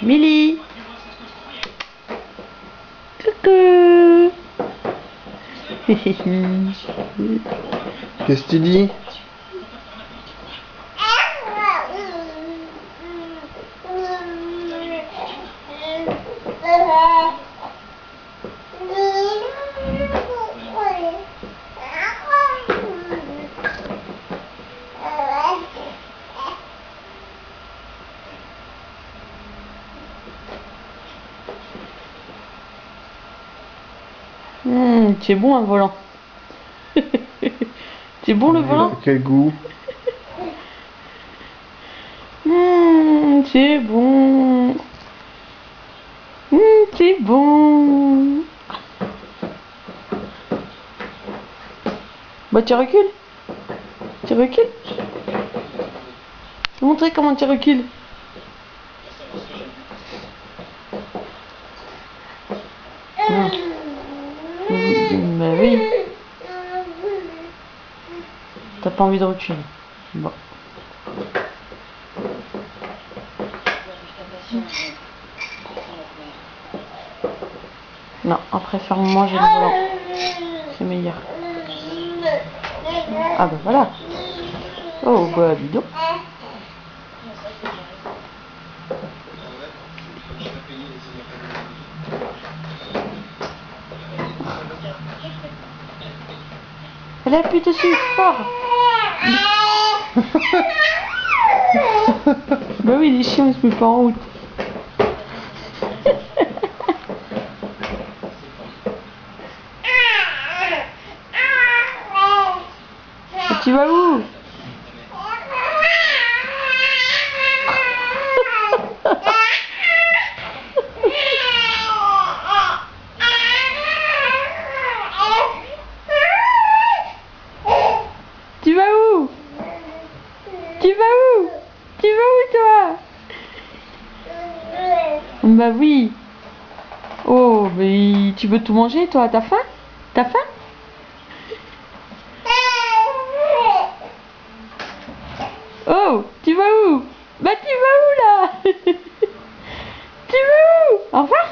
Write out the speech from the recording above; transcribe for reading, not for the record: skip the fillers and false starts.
Milly. Coucou. Qu'est-ce que tu dis? C'est bon un volant. C'est bon le volant? Quel goût? C'est bon. C'est bon. Bah tu recules. Tu recules. Je vais montrer comment tu recules. Bah oui. T'as pas envie de reculer. Bon. Non, après faire manger le volant. C'est meilleur. Ah bah voilà. Oh bah dis donc. Elle appuie dessus, fort. Bah oui, les chiens ils se mettent pas en route. Et tu vas où? Tu vas où? Tu vas où? Tu vas où toi? Bah oui. Oh, mais tu veux tout manger toi? T'as faim? T'as faim? Oh, tu vas où? Bah tu vas où là? Tu vas où? Au revoir.